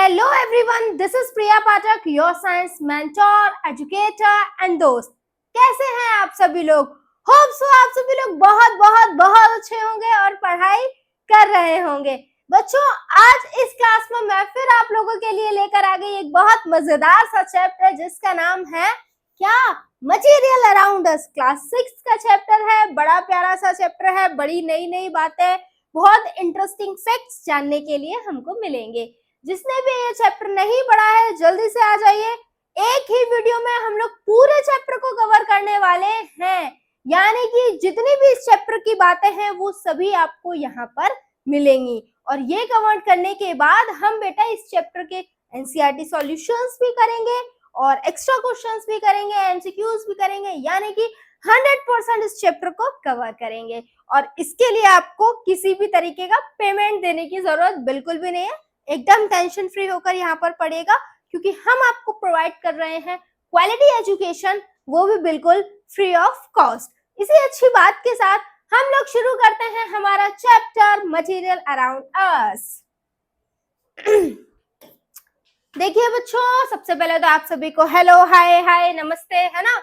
Hello everyone, this is Priya Pathak, your science mentor, educator and दोस्त। कैसे हैं आप सभी लोग? होप सो आप सभी लोग बहुत बहुत बहुत अच्छे होंगे और पढ़ाई कर रहे होंगे। बच्चों, आज इस क्लास में मैं फिर आप लोगों के लिए लेकर आ गई एक बहुत मजेदार सा चैप्टर जिसका नाम है क्या? Material around us. क्लास 6 का चैप्टर है, बड़ा प्यारा सा चैप्टर है, बड़ी नई नई बातें, बहुत इंटरेस्टिंग फैक्ट्स जानने के लिए हमको मिलेंगे। जिसने भी ये चैप्टर नहीं पढ़ा है जल्दी से आ जाइए। एक ही वीडियो में हम लोग पूरे चैप्टर को कवर करने वाले हैं, यानी कि जितनी भी इस चैप्टर की बातें हैं वो सभी आपको यहाँ पर मिलेंगी। और ये कवर करने के बाद हम बेटा इस चैप्टर के एनसीईआरटी सॉल्यूशंस भी करेंगे और एक्स्ट्रा क्वेश्चंस भी करेंगे, एमसीक्यूज भी करेंगे, यानी कि 100% इस चैप्टर को कवर करेंगे। और इसके लिए आपको किसी भी तरीके का पेमेंट देने की जरूरत बिल्कुल भी नहीं है, एकदम टेंशन फ्री होकर यहाँ पर पढ़ेगा, क्योंकि हम आपको प्रोवाइड कर रहे हैं क्वालिटी एजुकेशन, वो भी बिल्कुल फ्री ऑफ कॉस्ट। इसी अच्छी बात के साथ हम लोग शुरू करते हैं हमारा चैप्टर मटेरियल अराउंड अस। देखिए बच्चों, सबसे पहले तो आप सभी को हेलो, हाय हाय, नमस्ते, है ना।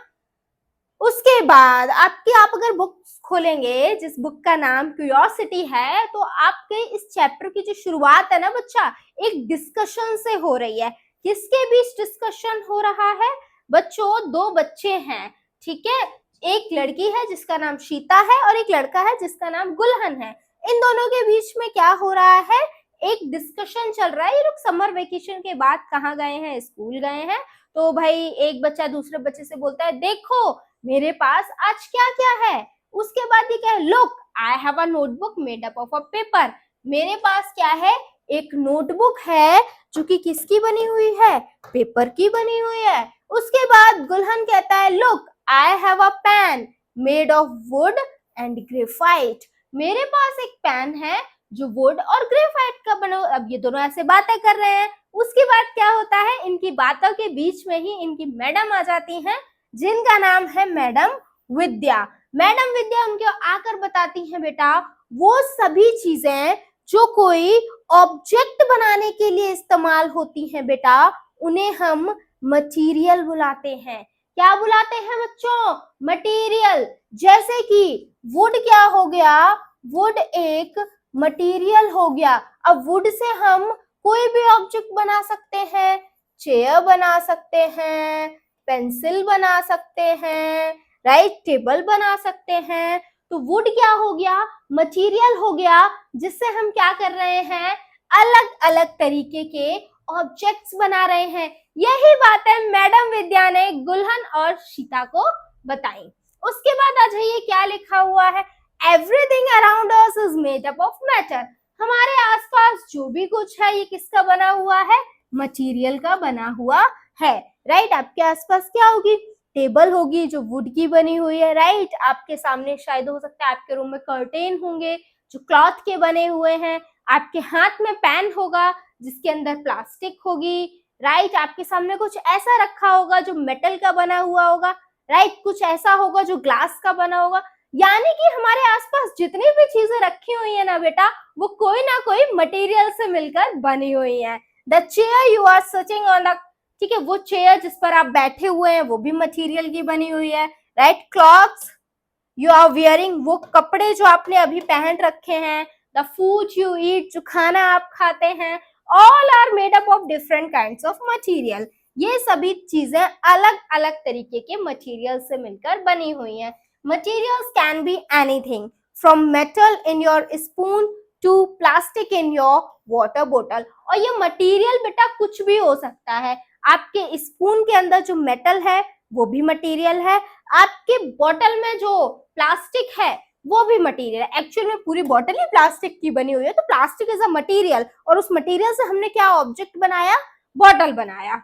उसके बाद आप अगर बुक खोलेंगे जिस बुक का नाम क्यूरियोसिटी है, तो आपके इस चैप्टर की जो शुरुआत है ना बच्चा, एक डिस्कशन से हो रही है। किसके बीच डिस्कशन हो रहा है बच्चों? दो बच्चे हैं, ठीक है। एक लड़की है जिसका नाम शीता है और एक लड़का है जिसका नाम गुलहन है। इन दोनों के बीच में क्या हो रहा है? एक डिस्कशन चल रहा है। ये लोग समर वेकेशन के बाद कहाँ गए हैं? स्कूल गए हैं। तो भाई एक बच्चा दूसरे बच्चे से बोलता है, देखो मेरे पास आज क्या क्या है। उसके बाद ये क्या है? Look I have a notebook made up of a paper. मेरे पास क्या है? एक नोटबुक है जो कि किसकी बनी हुई है? पेपर की बनी हुई है। उसके बाद गुलहन कहता है, look I have a pen made of wood and graphite. मेरे पास एक पेन है जो वुड और ग्रेफाइट का बना। अब ये दोनों ऐसे बातें कर रहे हैं। उसके बाद क्या होता है? इनकी बातों के बीच में ही इनकी मैडम आ जाती हैं, जिनका नाम है मैडम विद्या। मैडम विद्या उनको आकर बताती हैं, बेटा वो सभी चीजें जो कोई ऑब्जेक्ट बनाने के लिए इस्तेमाल होती हैं बेटा, उन्हें हम मटेरियल बुलाते हैं। क्या बुलाते हैं बच्चों? मटेरियल। जैसे कि वुड क्या हो गया? वुड एक मटेरियल हो गया। अब वुड से हम कोई भी ऑब्जेक्ट बना सकते हैं, चेयर बना सकते हैं, पेंसिल बना सकते हैं, राइट, टेबल बना सकते हैं। तो वुड क्या हो गया? मटेरियल हो गया, जिससे हम क्या कर रहे हैं? अलग अलग तरीके के ऑब्जेक्ट्स बना रहे हैं। यही बातें मैडम विद्या ने गुलहन और शीता को बताई। उसके बाद आ जाइए, क्या लिखा हुआ है? Everything around us is made up of matter. हमारे आसपास जो भी कुछ है ये किसका बना हुआ है? मटेरियल का बना हुआ है, राइट। आपके आसपास क्या होगी? टेबल होगी जो वुड की बनी हुई है, राइट। आपके सामने शायद हो सकता है आपके रूम में कर्टेन होंगे जो क्लॉथ के बने हुए हैं। आपके हाथ में पेन होगा जिसके अंदर प्लास्टिक होगी, राइट। आपके सामने कुछ ऐसा रखा होगा जो मेटल का बना हुआ होगा, राइट। कुछ ऐसा होगा जो ग्लास का बना होगा। यानी कि हमारे आसपास जितनी भी चीजें रखी हुई है ना बेटा, वो कोई ना कोई मटेरियल से मिलकर बनी हुई है। The chair you are sitting on the, ठीक है, वो चेयर जिस पर आप बैठे हुए हैं वो भी मटेरियल की बनी हुई है, right. Clothes you are wearing, वो कपड़े जो आपने अभी पहन रखे हैं। द फूड यू ईट, जो खाना आप खाते हैं। All are made up of different kinds of material. ये सभी चीजें अलग अलग तरीके के मटेरियल से मिलकर बनी हुई हैं। Materials can be anything from metal in your spoon to plastic in your water बोतल। और ये मटेरियल बेटा कुछ भी हो सकता है। आपके स्पून के अंदर जो मेटल है वो भी मटेरियल है। आपके बॉटल में जो प्लास्टिक है वो भी मटेरियल है। एक्चुअल में पूरी बॉटल ही प्लास्टिक की बनी हुई है, तो प्लास्टिक इज अ मटेरियल, और उस मटेरियल से हमने क्या ऑब्जेक्ट बनाया? बॉटल बनाया।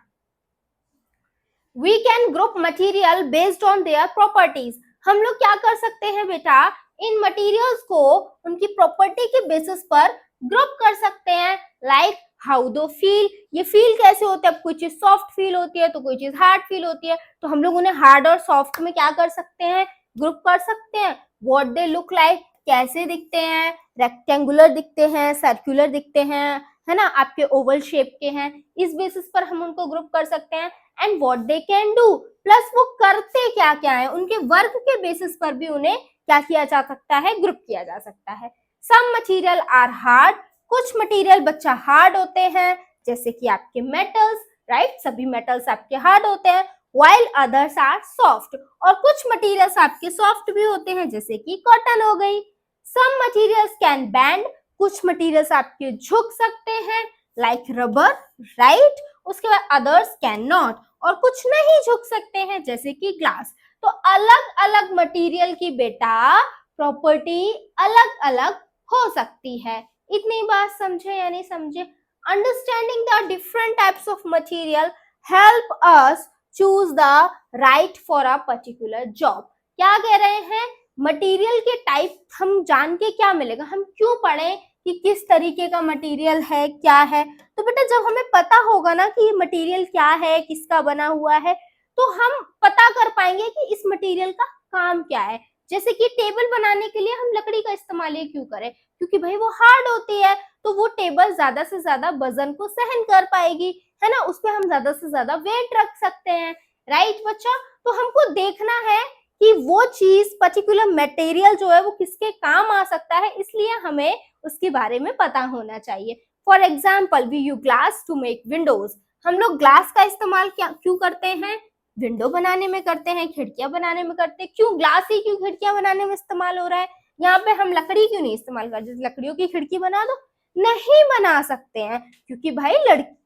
We can group material based on their properties. हम लोग क्या कर सकते हैं बेटा? इन मटेरियल्स को उनकी प्रॉपर्टी के बेसिस पर ग्रुप कर सकते हैं। लाइक हाउ दो फील, ये फील कैसे होते हैं? अब कोई चीज सॉफ्ट फील होती है तो कोई चीज हार्ड फील होती है, तो हम लोग उन्हें हार्ड और सॉफ्ट में क्या कर सकते हैं? ग्रुप कर सकते हैं। व्हाट दे लुक लाइक, कैसे दिखते हैं? रेक्टेंगुलर दिखते हैं, सर्कुलर दिखते हैं, है ना, आपके ओवल शेप के हैं, इस बेसिस पर हम उनको ग्रुप कर सकते हैं। And what they can do, plus वो करते क्या क्या है, उनके वर्क के बेसिस पर भी उन्हें क्या किया जा सकता है, ग्रुप किया जा सकता है। सम मटेरियल आर हार्ड, कुछ मटेरियल बच्चा हार्ड होते हैं, जैसे कि आपके मेटल्स, राइट, सभी मेटल्स आपके हार्ड होते हैं, while others are soft, और कुछ मटेरियल्स आपके सॉफ्ट भी होते हैं, जैसे कि कॉटन हो गई। some materials can bend, कुछ मटेरियल्स आपके झुक सकते हैं, लाइक रबर, राइट। उसके बाद अदर्स कैन नॉट, और कुछ नहीं झुक सकते हैं, जैसे कि ग्लास। तो अलग अलग मटेरियल की बेटा प्रॉपर्टी अलग अलग हो सकती है। इतनी बात समझे या नहीं समझे? Understanding the different types of material help us choose the right for a particular job. क्या कह रहे हैं, मटेरियल के टाइप हम जान के क्या मिलेगा, हम क्यों पढ़ें कि किस तरीके का मटेरियल है, क्या है। तो बेटा जब हमें पता होगा ना कि ये मटेरियल क्या है, किसका बना हुआ है, तो हम पता कर पाएंगे कि इस मटेरियल का काम क्या है। जैसे कि टेबल बनाने के लिए हम लकड़ी का इस्तेमाल ये क्यों करें, क्योंकि भाई वो हार्ड होती है, तो वो टेबल ज्यादा से ज्यादा वजन को सहन कर पाएगी, है ना, उस पर हम ज्यादा से ज्यादा वेट रख सकते हैं, राइट बच्चा। तो हमको देखना है कि वो चीज पर्टिकुलर मटेरियल जो है वो किसके काम आ सकता है, इसलिए हमें उसके बारे में पता होना चाहिए। For example we use glass to make windows, हम लोग ग्लास का इस्तेमाल क्यों करते हैं, विंडो बनाने में करते हैं, खिड़कियां बनाने में करते हैं। क्यों ग्लास ही क्यों खिड़कियां बनाने में इस्तेमाल हो रहा है, यहाँ पे हम लकड़ी क्यों नहीं इस्तेमाल करते, जैसे लकड़ियों की खिड़की बना दो, नहीं बना सकते हैं, क्योंकि भाई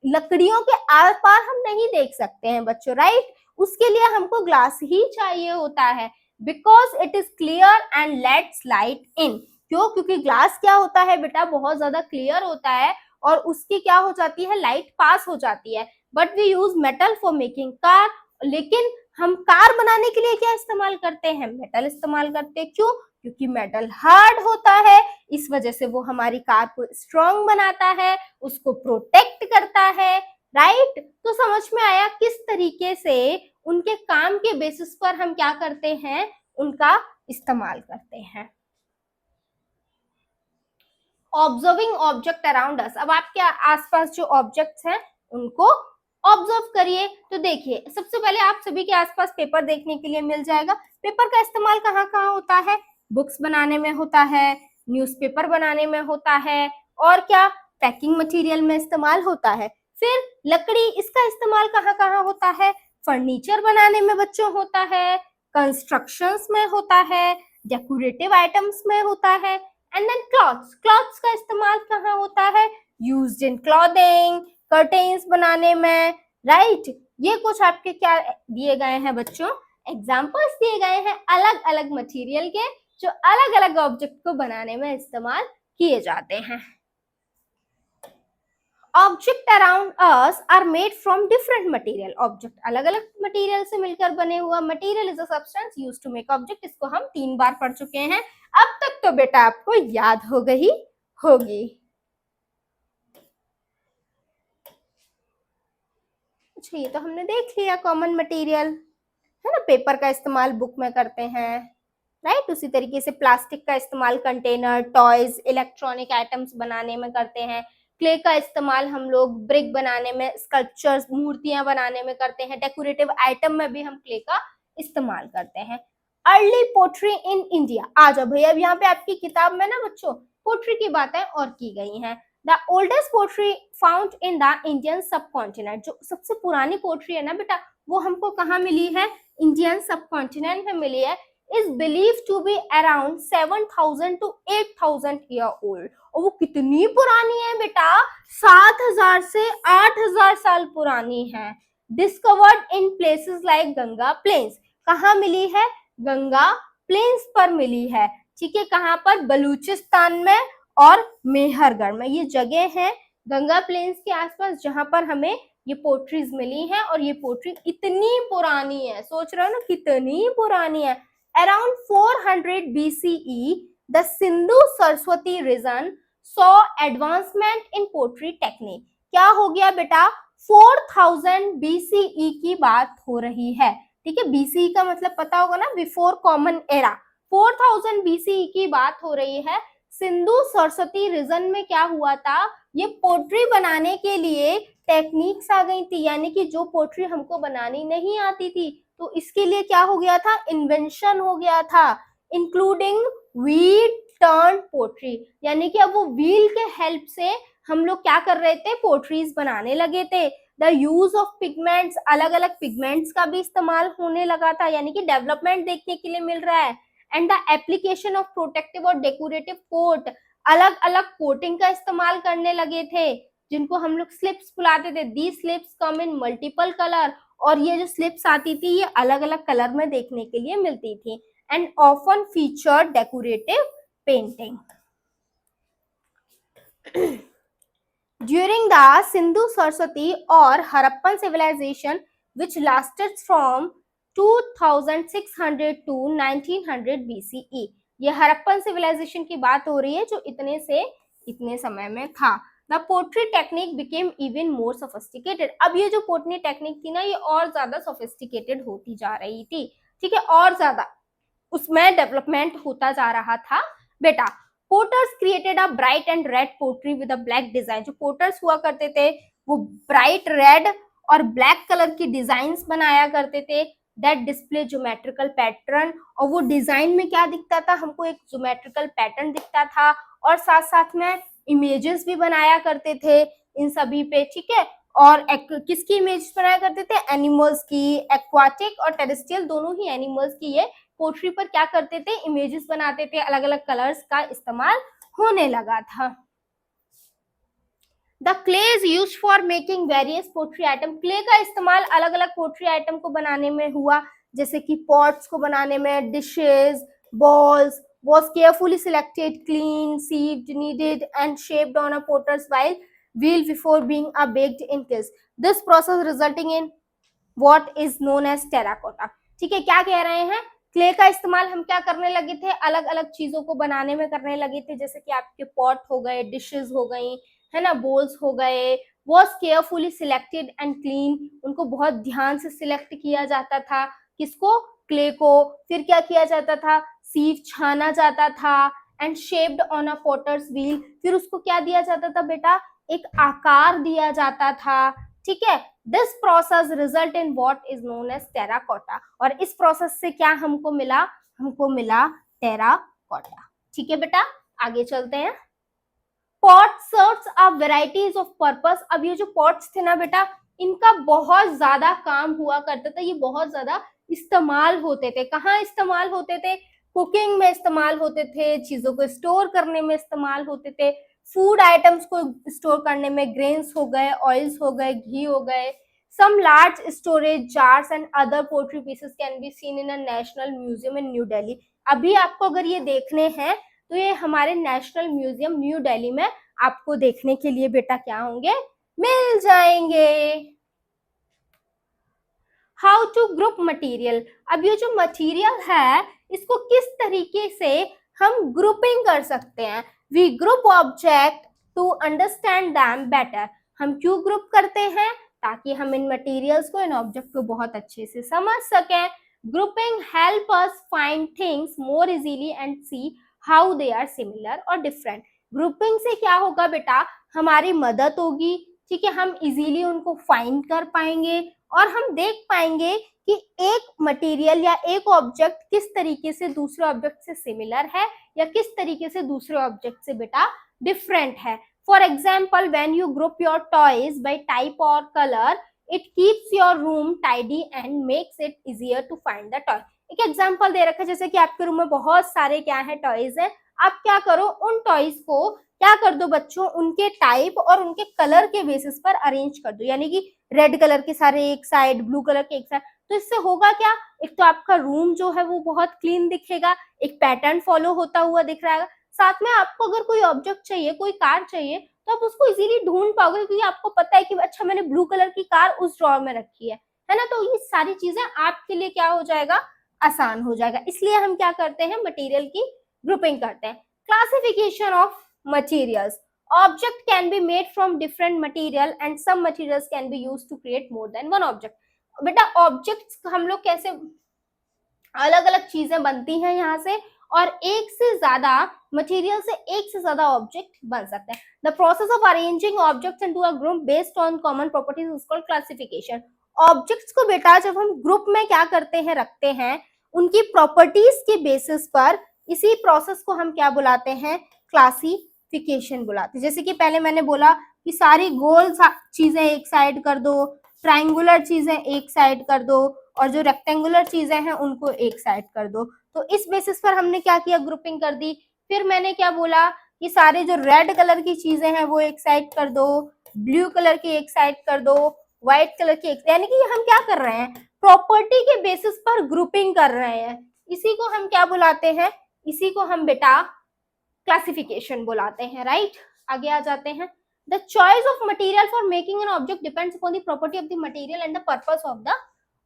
लकड़ियों के आर पार हम नहीं देख सकते हैं बच्चों, राइट। उसके लिए हमको ग्लास ही चाहिए होता है, because it is clear and let's light in. क्यों, क्योंकि ग्लास क्या होता है बेटा, बहुत ज्यादा क्लियर होता है और उसकी क्या हो जाती है, लाइट पास हो जाती है। But we use metal for making car, लेकिन हम कार बनाने के लिए क्या इस्तेमाल करते हैं, मेटल इस्तेमाल करते हैं। क्यों, क्योंकि मेटल हार्ड होता है, इस वजह से वो हमारी कार को स्ट्रॉन्ग बनाता है, उसको प्रोटेक्ट करता है, राइट। तो समझ में आया किस तरीके से उनके काम के बेसिस पर हम क्या करते हैं, उनका इस्तेमाल करते हैं। ऑब्जर्विंग ऑब्जेक्ट अराउंड अस, अब आपके आसपास जो ऑब्जेक्ट्स हैं उनको ऑब्जर्व करिए। तो देखिए सबसे पहले आप सभी के आसपास पेपर देखने के लिए मिल जाएगा। पेपर का इस्तेमाल कहाँ कहाँ होता है, बुक्स बनाने में होता है, न्यूज़पेपर बनाने में होता है, और क्या, पैकिंग मटेरियल में इस्तेमाल होता है। फिर लकड़ी, इसका इस्तेमाल कहाँ कहाँ होता है, फर्नीचर बनाने में बच्चों होता है, कंस्ट्रक्शंस में होता है, डेकोरेटिव आइटम्स में होता है। एंड देन क्लॉथ्स, क्लॉथ्स का इस्तेमाल कहाँ होता है, यूज्ड इन क्लॉथिंग, कर्टेन्स बनाने में, राइट। ये कुछ आपके क्या दिए गए हैं बच्चों, एग्जांपल्स दिए गए हैं अलग अलग मटेरियल के, जो अलग अलग ऑब्जेक्ट को बनाने में इस्तेमाल किए जाते हैं। Object around us are made from different material, object अलग अलग मटेरियल से मिलकर बने हुआ। Material is a substance used to make object, इसको हम 3 बार पढ़ चुके हैं, अब तक तो बेटा आपको याद हो गई होगी। अच्छा ये तो हमने देख लिया कॉमन मटेरियल, है ना, पेपर का इस्तेमाल बुक में करते हैं, राइट। उसी तरीके से प्लास्टिक का इस्तेमाल कंटेनर, टॉयज, इलेक्ट्रॉनिक आइटम्स बनाने में करते हैं। क्ले का इस्तेमाल हम लोग ब्रिक बनाने में, स्कल्पचर्स, मूर्तियां बनाने में करते हैं। डेकोरेटिव आइटम में भी हम क्ले का इस्तेमाल करते हैं। अर्ली पोट्री इन इंडिया, आ जाओ भैया, अब यहाँ पे आपकी किताब में ना बच्चों पोट्री की बातें और की गई हैं। The oldest pottery found in the Indian subcontinent, जो सबसे पुरानी पोट्री है ना बेटा, वो हमको कहाँ मिली है, इंडियन सब कॉन्टिनेंट में मिली है। is believed to be around 7,000 to 8,000 year old, और वो कितनी पुरानी है बेटा, 7,000 से 8,000 साल पुरानी है। Discovered in places like Ganga plains, कहाँ मिली है, गंगा प्लेन्स पर मिली है, ठीक है। कहाँ पर, बलूचिस्तान में और मेहरगढ़ में, ये जगह है गंगा प्लेन्स के आसपास जहां पर हमें ये पोट्रीज मिली हैं। और ये पोट्री इतनी पुरानी है, सोच रहे हो ना कितनी पुरानी है। Around 400 BCE, the Sindhu-Saraswati region saw advancement in pottery technique. क्या हो गया बेटा, 4000 BCE की बात हो रही है, ठीक है। BCE का मतलब पता होगा ना, बिफोर कॉमन एरा। 4000 BCE की बात हो रही है। सिंधु सरस्वती रीजन में क्या हुआ था, ये पोट्री बनाने के लिए टेक्निक्स आ गई थी, यानी कि जो पोट्री हमको बनानी नहीं आती थी तो इसके लिए क्या हो गया था, इन्वेंशन हो गया था, इंक्लूडिंग व्हील टर्न पोट्री, यानी कि अब वो व्हील के हेल्प से हम लोग क्या कर रहे थे, पोट्रीज बनाने लगे थे। द यूज ऑफ पिगमेंट्स, अलग अलग पिगमेंट्स का भी इस्तेमाल होने लगा था, यानी कि डेवलपमेंट देखने के लिए मिल रहा है। And the application of protective और डेकोरेटिव कोट, अलग अलग कोटिंग का इस्तेमाल करने लगे थे, जिनको हम लोग स्लिप्स बुलाते थे। The slips come in multiple colour, और ये जो स्लिप्स आती थी ये अलग अलग कलर में देखने के लिए मिलती थी। And often feature decorative painting. During the Sindhu Saraswati or Harappan civilization, which lasted from 2600 to 1900 BCE, ये हरप्पन सिविलाइजेशन की बात हो रही है जो इतने से इतने समय में था। The pottery technique became even more sophisticated, अब ये जो पोट्री टेक्निक थी ना ये और ज्यादा सोफिस्टिकेटेड होती जा रही थी, ठीक है, और ज्यादा उसमें डेवलपमेंट होता जा रहा था बेटा। Potters created a bright and red pottery with a black design, जो पोटर्स हुआ करते थे वो ब्राइट रेड और ब्लैक कलर की डिजाइन्स बनाया करते थे, दैट डिस्प्ले ज्योमेट्रिकल पैटर्न, और वो डिजाइन में क्या दिखता था, हमको एक ज्योमेट्रिकल पैटर्न दिखता था, और साथ साथ में इमेजेस भी बनाया करते थे इन सभी पे, ठीक है। और किसकी इमेज बनाया करते थे, एनिमल्स की, एक्वाटिक और टेरेस्ट्रियल दोनों ही एनिमल्स की ये पोट्री पर क्या करते थे, इमेजेस बनाते थे, अलग अलग कलर्स का इस्तेमाल होने लगा था। The clay is use for making various pottery item, clay का इस्तेमाल अलग अलग पोट्री आइटम को बनाने में हुआ, जैसे कि पॉट्स को बनाने में, dishes, balls was carefully selected, clean, sieved, kneaded and shaped on a potter's wheel before being baked in kilns. This process resulting in what is known as terracotta. ठीक है, क्या कह रहे हैं, क्ले का इस्तेमाल हम क्या करने लगे थे, अलग अलग चीजों को बनाने में करने लगे थे, जैसे कि आपके पॉट हो गए, डिशेस हो गई, है ना, बोल्स हो गए। was carefully selected and clean, उनको बहुत ध्यान से सिलेक्ट किया जाता था, किसको, क्ले को। फिर क्या किया जाता था, सीव छाना जाता था, and shaped on a potter's wheel, फिर उसको क्या दिया जाता था बेटा, एक आकार दिया जाता था, ठीक है। This process result in what is known as terracotta, और इस प्रोसेस से क्या हमको मिला, हमको मिला टेराकोटा, ठीक है बेटा। आगे चलते हैं। Pot serves a varieties of purpose, अब ये जो पॉट्स थे ना बेटा इनका बहुत ज्यादा काम हुआ करता था, ये बहुत ज्यादा इस्तेमाल होते थे, कहाँ इस्तेमाल होते थे, कुकिंग में इस्तेमाल होते थे, चीजों को स्टोर करने में इस्तेमाल होते थे, फूड आइटम्स को स्टोर करने में, ग्रेन्स हो गए, ऑयल्स हो गए, घी हो गए। Some large storage jars and other pottery pieces can be seen in a national museum in New Delhi, अभी आपको अगर ये देखने हैं तो ये हमारे नेशनल म्यूजियम न्यू दिल्ली में आपको देखने के लिए बेटा क्या होंगे, मिल जाएंगे। हाउ टू ग्रुप मटेरियल, अब ये जो मटेरियल है इसको किस तरीके से हम ग्रुपिंग कर सकते हैं। We group object to understand them better, हम क्यों ग्रुप करते हैं, ताकि हम इन मटेरियल्स को, इन ऑब्जेक्ट को बहुत अच्छे से समझ सकें। Grouping help us find things more easily and see how they are similar और डिफरेंट, ग्रुपिंग से क्या होगा बेटा, हमारी मदद होगी, ठीक है, हम इजीली उनको फाइंड कर पाएंगे और हम देख पाएंगे कि एक मटेरियल या एक ऑब्जेक्ट किस तरीके से दूसरे ऑब्जेक्ट से सिमिलर है या किस तरीके से दूसरे ऑब्जेक्ट से बेटा डिफरेंट है। For example when you group your toys by type और colour it keeps your room tidy and makes it easier to find the toy. एक एग्जाम्पल दे रखा है, जैसे कि आपके रूम में बहुत सारे क्या है, टॉयज है, आप क्या करो उन टॉयज को क्या कर दो बच्चों, उनके टाइप और उनके कलर के बेसिस पर अरेंज कर दो, यानी कि रेड कलर के सारे एक साइड, ब्लू कलर के एक साइड, तो इससे होगा क्या, एक तो आपका रूम जो है वो बहुत क्लीन दिखेगा, एक पैटर्न फॉलो होता हुआ दिख रहा है, साथ में आपको अगर कोई ऑब्जेक्ट चाहिए, कोई कार चाहिए तो आप उसको इजीली ढूंढ पाओगे, क्योंकि आपको पता है कि अच्छा मैंने ब्लू कलर की कार उस ड्रॉर में रखी है ना, तो ये सारी चीजें आपके लिए क्या हो जाएगा, आसान हो जाएगा। इसलिए हम क्या करते हैं, मटेरियल की ग्रुपिंग करते हैं। Classification of materials, object can be made from different material and some materials can be used to create more than one object। बेटा ऑब्जेक्ट्स हम लोग कैसे, अलग अलग चीजें बनती हैं यहाँ से, और एक से ज्यादा मटेरियल से एक से ज्यादा ऑब्जेक्ट बन सकते हैं। The process of arranging objects into a group based on common properties is called classification. Objects को बेटा जब हम ग्रुप में क्या करते हैं, रखते हैं, उनकी प्रॉपर्टीज के बेसिस पर, इसी प्रोसेस को हम क्या बुलाते हैं, क्लासिफिकेशन बुलाते हैं। जैसे कि पहले मैंने बोला कि सारी गोल चीजें एक साइड कर दो, ट्राइंगुलर चीजें एक साइड कर दो, और जो रेक्टेंगुलर चीजें हैं उनको एक साइड कर दो। तो इस बेसिस पर हमने क्या किया, ग्रुपिंग कर दी। फिर मैंने क्या बोला कि सारे जो रेड कलर की चीजें हैं वो एक साइड कर दो, ब्लू कलर की एक साइड कर दो, व्हाइट कलर की एक, यानी कि हम क्या कर रहे हैं, प्रॉपर्टी के बेसिस पर ग्रुपिंग कर रहे हैं। इसी को हम क्या बुलाते हैं, इसी को हम बेटा क्लासिफिकेशन बुलाते हैं, राइट। आगे आ जाते हैं। The choice of material for making an object depends upon the property of the material and the purpose of the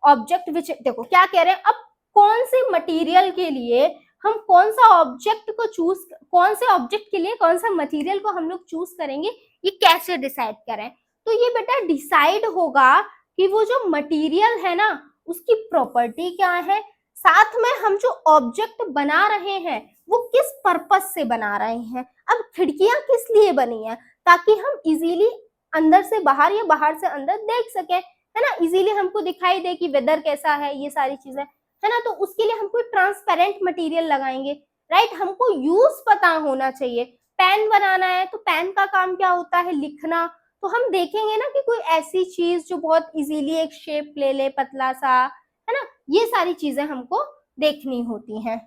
object which, देखो क्या कह रहे हैं, अब कौन से मटेरियल के लिए हम कौन सा ऑब्जेक्ट को चूज, कौन से ऑब्जेक्ट के लिए कौन सा मटेरियल को हम लोग चूज करेंगे, ये कैसे डिसाइड करें। तो ये बेटा डिसाइड होगा कि वो जो मटेरियल है ना उसकी प्रॉपर्टी क्या है, साथ में हम जो ऑब्जेक्ट बना रहे हैं वो किस पर्पस से बना रहे हैं। अब खिड़कियां किस लिए बनी है, ताकि हम इजीली अंदर से बाहर या बाहर से अंदर देख सके, है ना, इजीली हमको दिखाई दे कि वेदर कैसा है, ये सारी चीजें, है ना। तो उसके लिए हम कोई ट्रांसपेरेंट मटेरियल लगाएंगे, राइट। हमको यूज पता होना चाहिए। पेन बनाना है तो पेन का काम क्या होता है, लिखना। तो हम देखेंगे ना कि कोई ऐसी चीज जो बहुत इजीली एक शेप ले ले, पतला सा, है ना, ये सारी चीजें हमको देखनी होती हैं।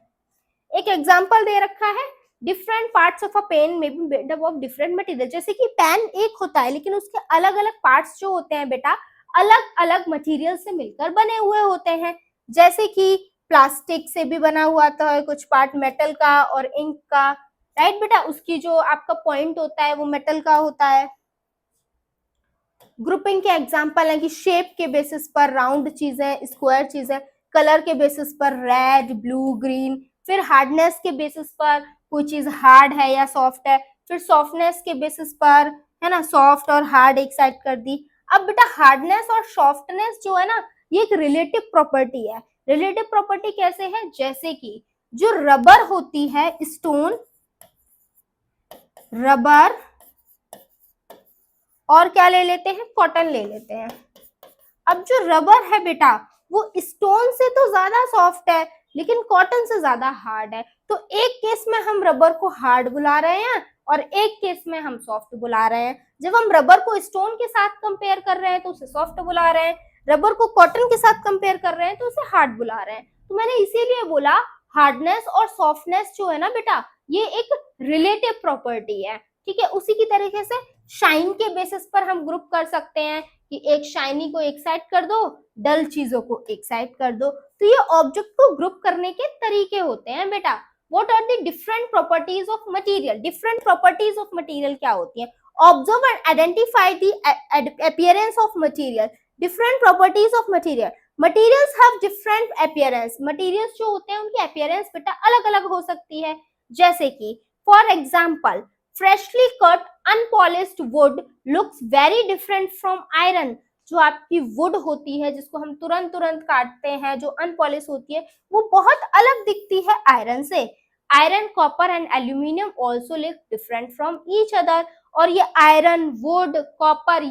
एक एग्जांपल दे रखा है, different parts of a pen में be made up of different material. जैसे कि पेन एक होता है लेकिन उसके अलग अलग पार्ट्स जो होते हैं बेटा अलग अलग मटेरियल से मिलकर बने हुए होते हैं। जैसे कि प्लास्टिक से भी बना हुआ आता है कुछ पार्ट, मेटल का और इंक का, राइट बेटा। उसकी जो आपका पॉइंट होता है वो मेटल का होता है। ग्रुपिंग के एग्जांपल है कि शेप के बेसिस पर राउंड चीजें, स्क्वायर चीजें, कलर के बेसिस पर रेड, ब्लू, ग्रीन, फिर हार्डनेस के बेसिस पर कोई चीज हार्ड है या सॉफ्ट है, फिर सॉफ्टनेस के बेसिस पर, है ना, सॉफ्ट और हार्ड एक साइड कर दी। अब बेटा हार्डनेस और सॉफ्टनेस जो है ना ये एक रिलेटिव प्रॉपर्टी है। रिलेटिव प्रॉपर्टी कैसे है, जैसे कि जो रबर होती है, स्टोन, रबर, और क्या ले लेते हैं, कॉटन ले लेते हैं। अब जो रबर है बेटा वो स्टोन से तो ज्यादा सॉफ्ट है लेकिन कॉटन से ज्यादा हार्ड है। तो एक केस में हम रबर को हार्ड बुला रहे हैं और एक केस में हम सॉफ्ट बुला रहे हैं। जब हम रबर को स्टोन के साथ कंपेयर कर रहे हैं तो उसे सॉफ्ट बुला रहे हैं, रबर को कॉटन के साथ कंपेयर कर रहे हैं तो उसे हार्ड बुला रहे हैं। तो मैंने इसीलिए बोला हार्डनेस और सॉफ्टनेस जो है ना बेटा ये एक रिलेटिव प्रॉपर्टी है, ठीक है। उसी की तरीके से शाइन के बेसिस पर हम ग्रुप कर सकते हैं कि एक शाइनी को एक साइड कर दो, डल चीजों को एक साइड कर दो। तो ये ऑब्जेक्ट को ग्रुप करने के तरीके होते हैं बेटा। What are the different properties of material, different properties of material क्या होती है, observe and identify the appearance of material, different properties of material. Materials have different appearance, materials जो होते हैं उनकी अपीयरेंस बेटा अलग अलग हो सकती है। जैसे कि for example freshly cut unpolished wood looks very different from iron। जो आपकी वुड होती है जिसको हम तुरंत तुरंत काटते हैं, जो अनपॉलिश होती है वो बहुत अलग दिखती है आयरन से। Iron, copper and aluminium also look different from each other. और ये आयरन, वुड, कॉपर,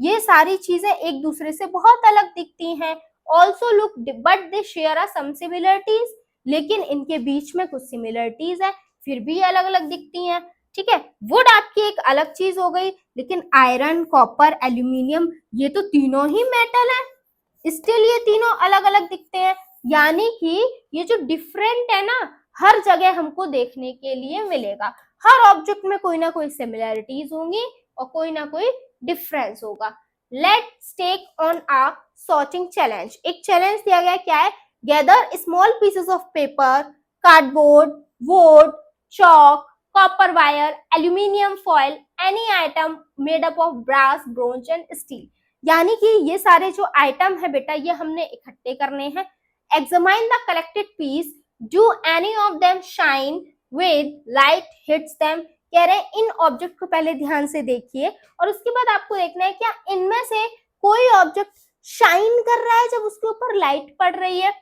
ये सारी चीजें एक दूसरे से बहुत अलग दिखती हैं। Also look but they share are some similarities, लेकिन इनके बीच में कुछ सिमिलरिटीज है फिर भी अलग अलग दिखती हैं, ठीक है। वुड आपकी एक अलग चीज हो गई लेकिन आयरन, कॉपर, एल्यूमिनियम ये तो तीनों ही मेटल है, स्टिल ये तीनों अलग अलग दिखते हैं। यानी कि ये जो डिफरेंट है ना हर जगह हमको देखने के लिए मिलेगा। हर ऑब्जेक्ट में कोई ना कोई सिमिलरिटीज होंगी और कोई ना कोई डिफरेंस होगा। Let's take on a sorting challenge. एक चैलेंज दिया गया, क्या है, gather small pieces of paper, cardboard, wood, chalk, copper wire, aluminium foil, any item made up of brass, bronze and steel। यानी कि ये सारे जो आइटम है बेटा ये हमने इकट्ठे करने हैं। Examine the collected piece, do any of them shine with light hits them। कह रहे हैं इन ऑब्जेक्ट को पहले ध्यान से देखिए और उसके बाद आपको देखना है क्या इनमें से कोई ऑब्जेक्ट शाइन कर रहा है जब उसके ऊपर लाइट पड़ रही है।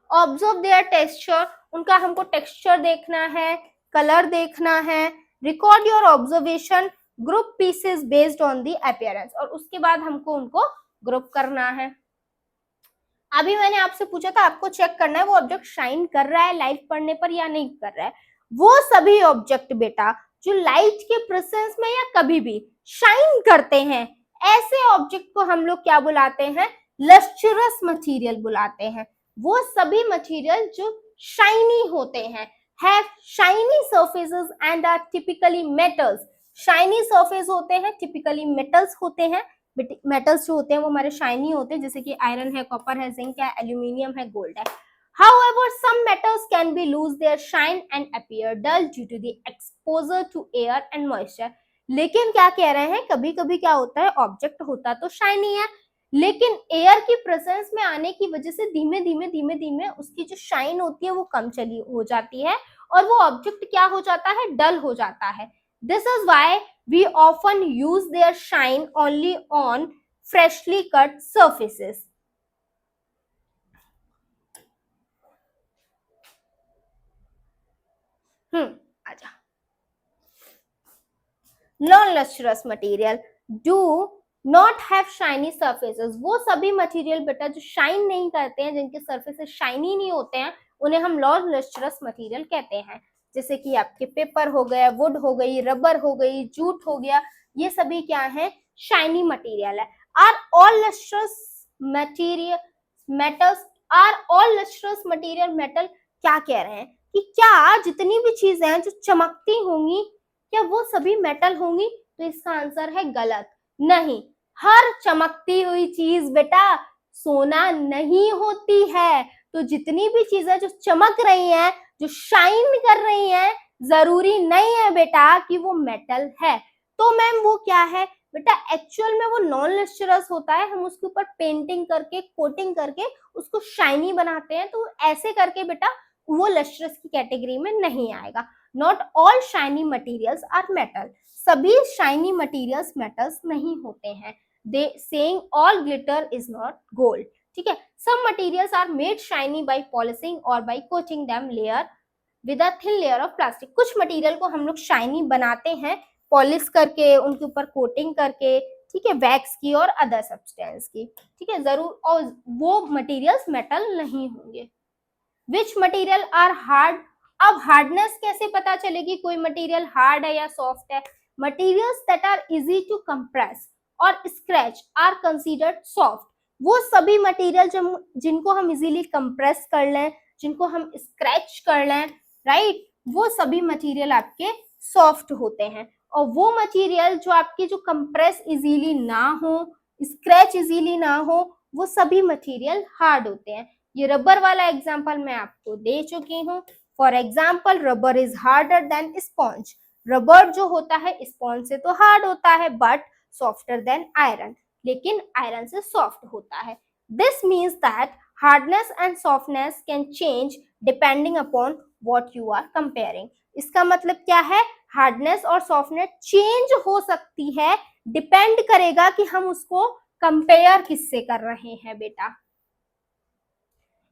ऑब्जर्व देयर टेक्सचर, उनका हमको टेक्सचर देखना है, कलर देखना है, record your observation, group pieces based on the appearance, और उसके बाद हमको उनको ग्रुप करना है। अभी मैंने आपसे पूछा था आपको चेक करना है वो ऑब्जेक्ट शाइन कर रहा है लाइट पड़ने पर या नहीं कर रहा है। वो सभी ऑब्जेक्ट बेटा जो लाइट के प्रेजेंस में या कभी भी शाइन करते हैं, ऐसे ऑब्जेक्ट को हम लोग क्या बुलाते हैं, लस्ट्रस मटेरियल बुलाते हैं। वो सभी मटेरियल जो शाइनी होते हैं, have shiny surfaces and are typically metals. Shiny surface होते हैं, टिपिकली मेटल्स होते हैं। मेटल्स जो होते हैं वो हमारे शाइनी होते हैं, जैसे कि आयरन है, कॉपर है, जिंक है, एल्यूमिनियम है, गोल्ड है। However, some metals can be lose their shine and appear dull due to the exposure to air and moisture. लेकिन क्या कह रहे हैं, कभी कभी क्या होता है, ऑब्जेक्ट होता तो शाइनी है, लेकिन एयर की प्रेजेंस में आने की वजह से धीमे धीमे उसकी जो शाइन होती है वो कम चली हो जाती है, और वो ऑब्जेक्ट क्या हो जाता है, डल हो जाता है। This is why we often use their shine only on freshly cut surfaces. आजा। Non-lustrous material do not have shiny surfaces. वो सभी मटेरियल बेटा जो शाइन नहीं करते हैं, जिनके सरफेसेस शाइनी नहीं होते हैं, उन्हें हम नॉन लस्ट्रस मटेरियल कहते हैं। जैसे कि आपके पेपर हो गया, वुड हो गई, रबर हो गई, जूट हो गया, ये सभी क्या है, शाइनी मटेरियल है। Are all lustrous material metals, are all lustrous material metal, क्या कह रहे हैं कि क्या जितनी भी चीजें हैं जो चमकती होंगी, क्या वो सभी मेटल होंगी? तो इसका आंसर है गलत। नहीं, हर चमकती हुई चीज बेटा सोना नहीं होती है। तो जितनी भी चीजें जो चमक रही हैं, जो शाइन कर रही हैं, जरूरी नहीं है बेटा कि वो मेटल है। तो मैम वो क्या है बेटा, एक्चुअल में वो नॉन लस्ट्रस होता है, हम उसके ऊपर पेंटिंग करके, कोटिंग करके उसको शाइनी बनाते हैं। तो ऐसे करके बेटा वो लस्ट्रस की कैटेगरी में नहीं आएगा। Not all shiny materials are metal, सभी शाइनी मटेरियल्स मेटल्स नहीं होते हैं। They saying all glitter is not gold, ठीक है। Some materials are made shiny by polishing और by coating them layer with a thin layer of plastic. कुछ material को हम लोग शाइनी बनाते हैं पॉलिश करके, उनके ऊपर कोटिंग करके, ठीक है, वैक्स की और अदर सब्सटेंस की, ठीक है, जरूर, और वो मटेरियल्स मेटल नहीं होंगे। विच मटेरियल आर हार्ड, अब हार्डनेस कैसे पता चलेगी कोई मटेरियल हार्ड है या सॉफ्ट है? Materials that are easy to compress और स्क्रैच आर कंसीडर्ड सॉफ्ट। वो सभी मटेरियल जिनको हम इजीली कंप्रेस कर लें, जिनको हम स्क्रैच कर लें, राइट, वो सभी मटेरियल आपके सॉफ्ट होते हैं। और वो मटेरियल जो आपके जो कंप्रेस इजीली ना हो, स्क्रैच इजीली ना हो, वो सभी मटेरियल हार्ड होते हैं। ये रबर वाला एग्जांपल मैं आपको दे चुकी हूँ। For example, rubber is harder than sponge. Rubber जो होता है स्पॉन्ज से तो हार्ड होता है, बट सॉफ्टर देन आयरन, लेकिन आयरन से सॉफ्ट होता है। This means that hardness and softness can change depending upon what you are comparing. इसका मतलब क्या है, हार्डनेस और सॉफ्टनेस चेंज हो सकती है, डिपेंड करेगा कि हम उसको कंपेयर किससे कर रहे हैं बेटा।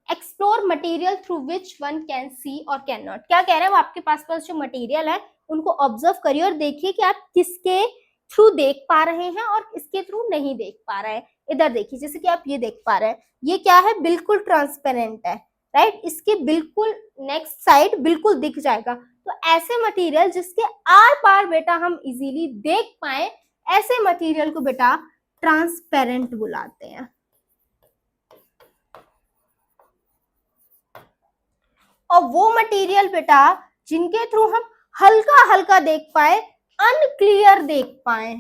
Explore material through which one can see और कैन नॉट। क्या कह रहे हैं, वो आपके पास जो मटेरियल है उनको ऑब्जर्व करिए और देखिए कि आप किसके थ्रू देख पा रहे हैं और इसके थ्रू नहीं देख पा रहे हैं। इधर देखिए, जैसे कि आप ये देख पा रहे हैं, ये क्या है, बिल्कुल ट्रांसपेरेंट है, राइट, इसके बिल्कुल नेक्स्ट साइड बिल्कुल दिख जाएगा। तो ऐसे मटेरियल जिसके आर पार बेटा हम इजीली देख पाए, ऐसे मटेरियल को बेटा ट्रांसपेरेंट बुलाते हैं। और वो मटेरियल बेटा जिनके थ्रू हम हल्का हल्का देख पाए, अनक्लियर देख पाए,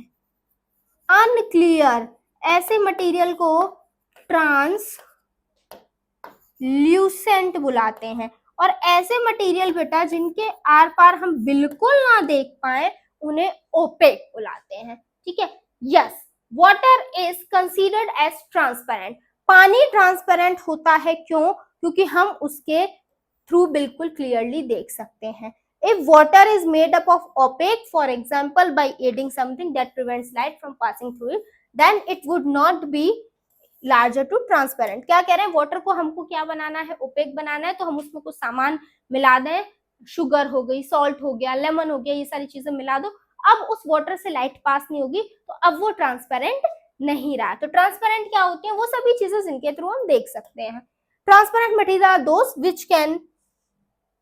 अनक्लियर, ऐसे मटेरियल को ट्रांसल्यूसेंट बुलाते हैं। और ऐसे मटेरियल बेटा जिनके आर पार हम बिल्कुल ना देख पाए, उन्हें ओपेक बुलाते हैं, ठीक है। Yes, water is considered as transparent. पानी ट्रांसपेरेंट होता है, क्यों? क्योंकि हम उसके थ्रू बिल्कुल क्लियरली देख सकते हैं। If water is made up of opaque, for example by adding something that prevents light from passing through it, then it would not be larger to transparent. क्या कह रहे हैं, वाटर को हमको क्या बनाना है, ओपेक बनाना है, तो हम उसमें कुछ सामान मिला दें, शुगर हो गई, सॉल्ट हो गया, लेमन हो गया, ये सारी चीजें मिला दो, अब उस वाटर से लाइट पास नहीं होगी, तो अब वो ट्रांसपेरेंट नहीं रहा। तो ट्रांसपेरेंट क्या होते हैं, वो सभी चीजें जिनके थ्रू हम देख सकते हैं। Transparent material are those which can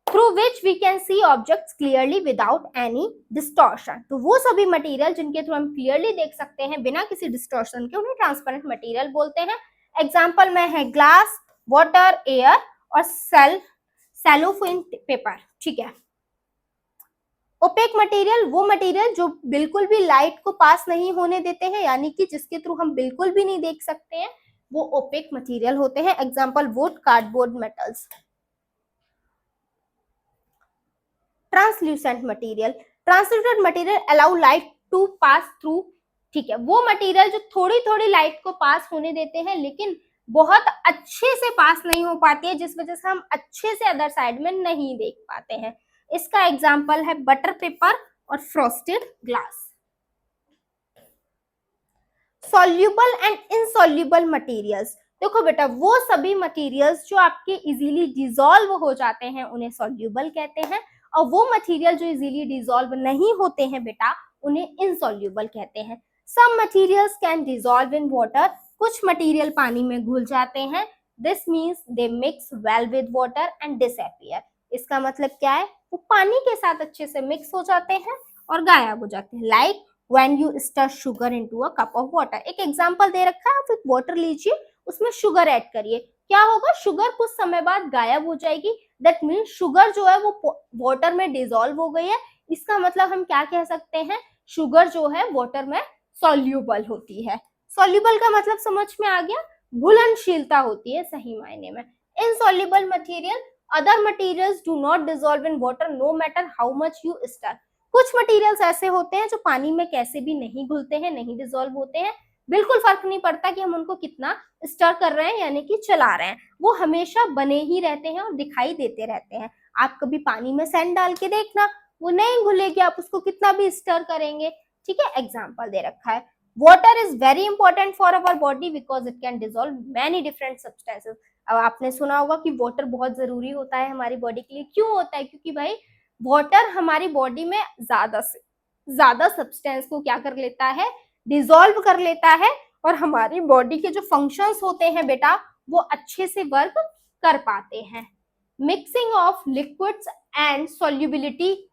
through which we can see objects clearly without any distortion। तो वो सभी मटेरियल जिनके थ्रू हम क्लियरली देख सकते हैं बिना किसी डिस्टॉर्शन के, उन्हें ट्रांसपेरेंट मटेरियल बोलते हैं। एग्जाम्पल में है ग्लास, वाटर, एयर और सेलोफेन पेपर। ठीक है। ओपेक मटेरियल वो मटेरियल जो बिल्कुल भी लाइट को पास नहीं होने देते हैं, यानी कि जिसके थ्रू हम बिल्कुल भी नहीं देख सकते हैं, वो ओपेक मटेरियल होते हैं। Example wood, cardboard, metals. Translucent material, translucent material allow light to pass through. ठीक है, वो मटेरियल जो थोड़ी थोड़ी लाइट को पास होने देते हैं लेकिन बहुत अच्छे से पास नहीं हो पाती है, जिस वजह से हम अच्छे से अदर साइड में नहीं देख पाते हैं। इसका एग्जाम्पल है बटर पेपर और frosted glass. Soluble and insoluble materials, देखो बेटा, वो सभी मटेरियल्स जो आपके इजीली डिसॉल्व हो जाते हैं उन्हें सॉल्यूबल कहते हैं, और वो मटेरियल जो इजीली डिसॉल्व नहीं होते हैं बेटा, उन्हें इनसॉल्यूबल कहते हैं। Some materials can dissolve in water, कुछ मटेरियल पानी में घुल जाते हैं। This means they mix well with water and disappear. इसका मतलब क्या है, वो पानी के साथ अच्छे से मिक्स हो जाते हैं और गायब हो जाते हैं। Like when you stir sugar into a cup of water. एक एग्जांपल दे रखा है, आप एक वाटर लीजिए, उसमें शुगर ऐड करिए, क्या होगा, शुगर कुछ समय बाद गायब हो जाएगी। दैट मीन्स शुगर जो है वो वाटर में डिसॉल्व हो गई है। इसका मतलब हम क्या कह सकते हैं, शुगर जो है वाटर में सॉल्यूबल होती है। सॉल्यूबल का मतलब समझ में आ गया, घुलनशीलता होती है सही मायने में। Insoluble material, other materials do not dissolve in water no matter how much you stir. कुछ मटेरियल्स ऐसे होते हैं जो पानी में कैसे भी नहीं घुलते हैं, नहीं डिसॉल्व होते हैं, बिल्कुल फर्क नहीं पड़ता कि हम उनको कितना स्टर कर रहे हैं यानी कि चला रहे हैं, वो हमेशा बने ही रहते हैं और दिखाई देते रहते हैं। आप कभी पानी में सैंड डाल के देखना, वो नहीं घुलेगी, आप उसको कितना भी स्टर करेंगे। ठीक है, एग्जाम्पल दे रखा है, water is very important for our body because it can dissolve many different substances. अब आपने सुना होगा कि वाटर बहुत जरूरी होता है हमारी बॉडी के लिए। क्यों होता है, क्योंकि भाई वाटर हमारी बॉडी में ज्यादा से ज्यादा सब्सटेंस को क्या कर लेता है, डिसॉल्व कर लेता है, और हमारी बॉडी के जो फंक्शंस होते हैं बेटा वो अच्छे से वर्क कर पाते हैं। Mixing of liquids and solubility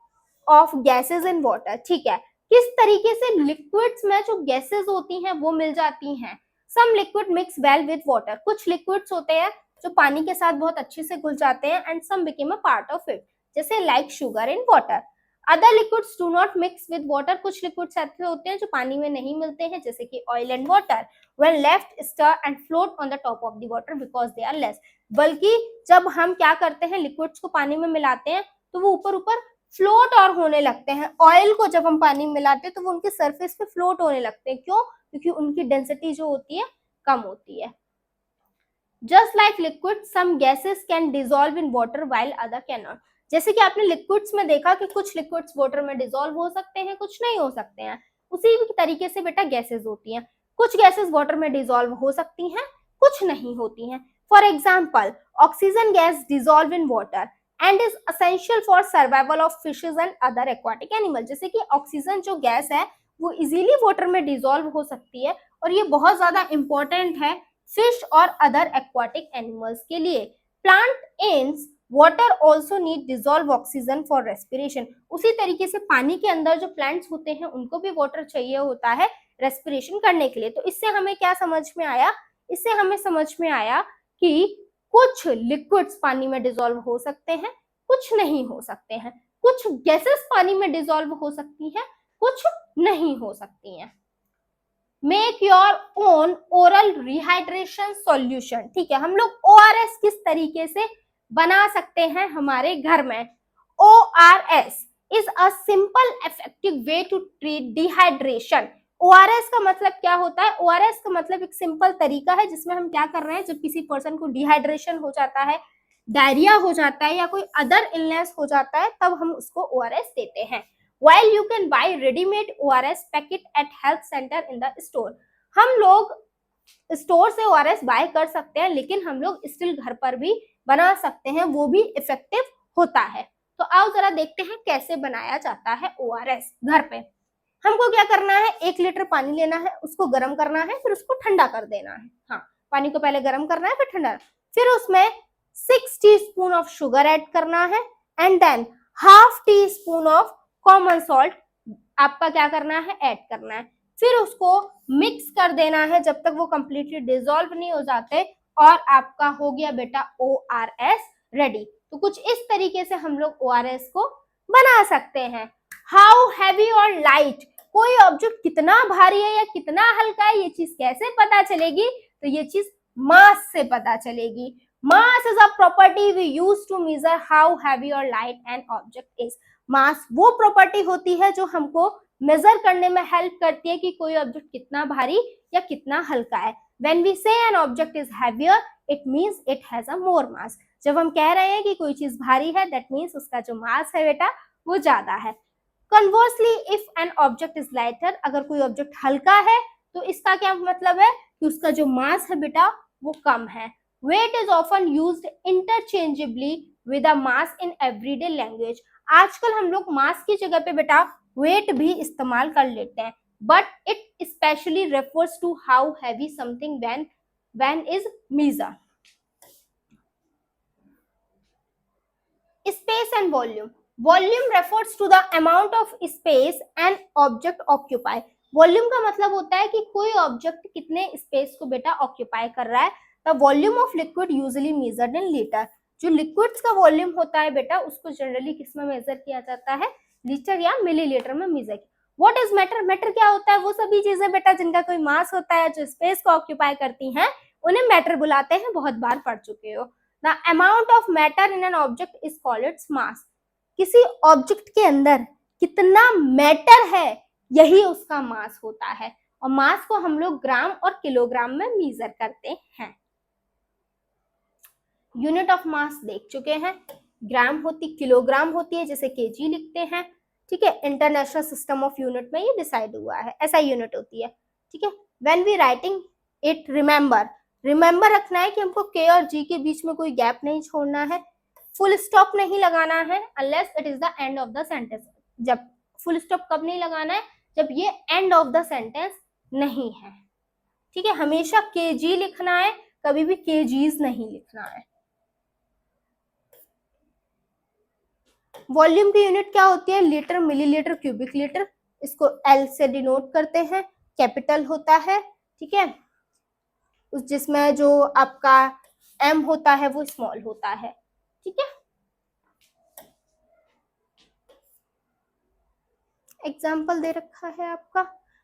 of gases in water. ठीक है, किस तरीके से लिक्विड्स में जो गैसेस होती हैं वो मिल जाती हैं। Some liquid mix well with water, कुछ लिक्विड्स होते हैं जो पानी के साथ बहुत अच्छे से घुल जाते हैं, and some became a part of it, जैसे like sugar in water. Other liquids do not mix with water, कुछ लिक्विड्स ऐसे होते हैं जो पानी में नहीं मिलते हैं, जैसे कि oil and water. When left stir and float on the top of the water because they are less. बल्कि जब हम क्या करते हैं, लिक्विड्स को पानी में मिलाते हैं तो वो ऊपर ऊपर फ्लोट और होने लगते हैं। ऑयल को जब हम पानी में मिलाते हैं तो वो उनके सरफेस पे फ्लोट होने लगते हैं। क्यों, क्योंकि उनकी डेंसिटी जो होती है कम होती है। Just like liquid some gases can dissolve in water while other can not. जैसे कि आपने लिक्विड्स में देखा कि कुछ लिक्विड्स वाटर में डिसॉल्व हो सकते हैं, कुछ नहीं हो सकते हैं, उसी तरीके से बेटा गैसेस होती हैं। कुछ गैसेस वाटर में डिसॉल्व हो सकती हैं, कुछ नहीं होती हैं। For example oxygen gas dissolve in water and is essential for survival of fishes and other aquatic animal. जैसे कि ऑक्सीजन जो गैस है वो इजीली वाटर में डिसॉल्व हो सकती है, और ये बहुत ज्यादा इंपॉर्टेंट है फिश और अदर एक्वाटिक एनिमल्स के लिए। Plant ends water also need dissolve oxygen for respiration. उसी तरीके से पानी के अंदर जो प्लांट्स होते हैं उनको भी वाटर चाहिए होता है रेस्पिरेशन करने के लिए। तो इससे हमें क्या समझ में आया, इससे हमें समझ में आया कि कुछ लिक्विड्स पानी में डिसॉल्व हो सकते हैं, कुछ नहीं हो सकते हैं। कुछ गैसेस पानी में डिसॉल्व हो सकती हैं, कुछ नहीं हो सकती हैं। Make your own oral rehydration solution. ठीक है, हम लोग ORS किस तरीके से बना सकते हैं हमारे घर में। ORS is a simple effective way to treat dehydration. ORS का मतलब क्या होता है, ORS का मतलब एक सिंपल तरीका है जिसमें हम क्या कर रहे हैं, जब किसी पर्सन को डिहाइड्रेशन हो जाता है, डायरिया हो जाता है या कोई अदर इलनेस हो जाता है, तब हम उसको ORS देते हैं। While you can buy ready-made ORS packet at health center in the store, हम लोग स्टोर से ओआरएस बाय कर सकते हैं, लेकिन हम लोग स्टिल घर पर भी बना सकते हैं, वो भी इफेक्टिव होता है। तो आओ जरा देखते हैं कैसे बनाया जाता है ओआरएस घर पे। हमको क्या करना है, 1 लीटर पानी लेना है, उसको गर्म करना है, फिर उसको ठंडा कर देना है। हाँ, पानी को पहले गर्म करना है, फिर ठंडा, फिर उसमें 6 टीस्पून ऑफ शुगर ऐड करना है and than half tea spoon of common salt आपका क्या करना है, ऐड करना है। फिर उसको मिक्स कर देना है जब तक वो कंप्लीटली डिसॉल्व नहीं हो जाते, और आपका हो गया बेटा ओआरएस रेडी। तो कुछ इस तरीके से हम लोग ओआरएस को बना सकते हैं। हाउ हैवी और लाइट, कोई ऑब्जेक्ट कितना भारी है या कितना हल्का है, ये चीज कैसे पता चलेगी, तो ये चीज मास से पता चलेगी। Mass is a property we use to measure how heavy और light an object is. Mass वो प्रॉपर्टी होती है जो हमको मेजर करने में हेल्प करती है कि कोई ऑब्जेक्ट कितना भारी या कितना हल्का है। When we say an object is heavier, it means it has a more mass. जब हम कह रहे हैं कि कोई चीज भारी है, that means उसका जो मास है बेटा वो ज्यादा है। Conversely, if an object is lighter, अगर कोई ऑब्जेक्ट हल्का है तो इसका क्या मतलब है कि उसका जो मास है बेटा वो कम है। Weight is often used interchangeably with a mass in everyday language. आजकल हम लोग मास की जगह पे बेटा वेट भी इस्तेमाल कर लेते हैं, but it especially refers to how heavy something when is measured. Space and volume. Volume refers to the amount of space an object occupy. Volume का मतलब होता है कि कोई ऑब्जेक्ट कितने स्पेस को बेटा ऑक्यूपाई कर रहा है। The volume of liquid usually measured in litre. जो लिक्विड्स का वॉल्यूम होता है बेटा उसको जनरली किस में मेजर किया जाता है, लीटर या मिलीलीटर में measure. What is matter, matter क्या होता है, वो सभी चीजें बेटा जिनका कोई मास होता है, जो स्पेस को ऑक्यूपाई करती हैं, उन्हें मैटर बुलाते हैं, बहुत बार पढ़ चुके हो। The amount of matter in an object is called its mass. किसी ऑब्जेक्ट के अंदर कितना मैटर है यही उसका मास होता है, और मास को हम लोग ग्राम और किलोग्राम में मेजर करते हैं। यूनिट ऑफ मास देख चुके हैं, ग्राम होती, किलोग्राम होती है, जैसे केजी लिखते हैं, ठीक है। इंटरनेशनल सिस्टम ऑफ यूनिट में ये डिसाइड हुआ है, ऐसा यूनिट होती है, ठीक है। When we writing it, remember रखना है कि हमको के और जी के बीच में कोई गैप नहीं छोड़ना है, फुल स्टॉप नहीं लगाना है unless it is the end of the sentence. जब फुल स्टॉप कब नहीं लगाना है, जब ये एंड ऑफ द सेंटेंस नहीं है, ठीक है। हमेशा केजी लिखना है, कभी भी केजीज नहीं लिखना है। वॉल्यूम की यूनिट क्या होती है, लीटर, मिलीलीटर, क्यूबिक लीटर। इसको एल से डिनोट करते हैं, कैपिटल होता है, ठीक है। उस जिसमें जो आपका एम होता है वो स्मॉल होता है, ठीक है। एग्जाम्पल दे रखा है आपका।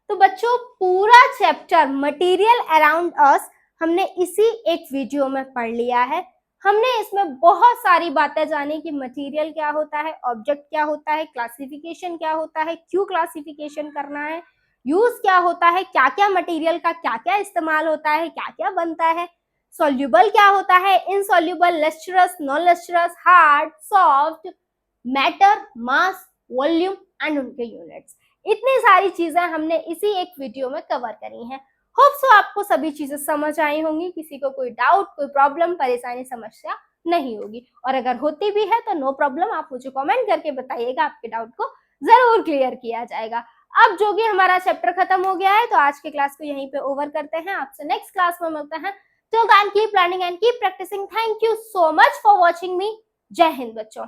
तो बच्चों पूरा चैप्टर मटेरियल अराउंड अस हमने इसी एक वीडियो में पढ़ लिया है। हमने इसमें बहुत सारी बातें जानी कि मटेरियल क्या होता है, ऑब्जेक्ट क्या होता है, क्लासिफिकेशन क्या होता है, क्यों क्लासिफिकेशन करना है, यूज क्या होता है, क्या क्या मटेरियल का क्या क्या इस्तेमाल होता है, क्या क्या बनता है, सॉल्युबल क्या होता है, insoluble, lustrous, non lustrous, hard, soft, matter, mass, volume and उनके यूनिट्स। इतनी सारी चीजें हमने इसी एक वीडियो में कवर करी हैं। होप सो आपको सभी चीजें समझ आई होंगी, किसी को कोई डाउट, कोई प्रॉब्लम, परेशानी, समस्या नहीं होगी, और अगर होती भी है तो नो प्रॉब्लम, आप मुझे कमेंट करके बताइएगा, आपके डाउट को जरूर क्लियर किया जाएगा। अब जो कि हमारा चैप्टर खत्म हो गया है, तो आज के क्लास को यहीं पे ओवर करते हैं, आपसे नेक्स्ट क्लास में मिलते हैं। Till then keep learning and keep practising. Thank you so much for watching me. जय हिंद बच्चों।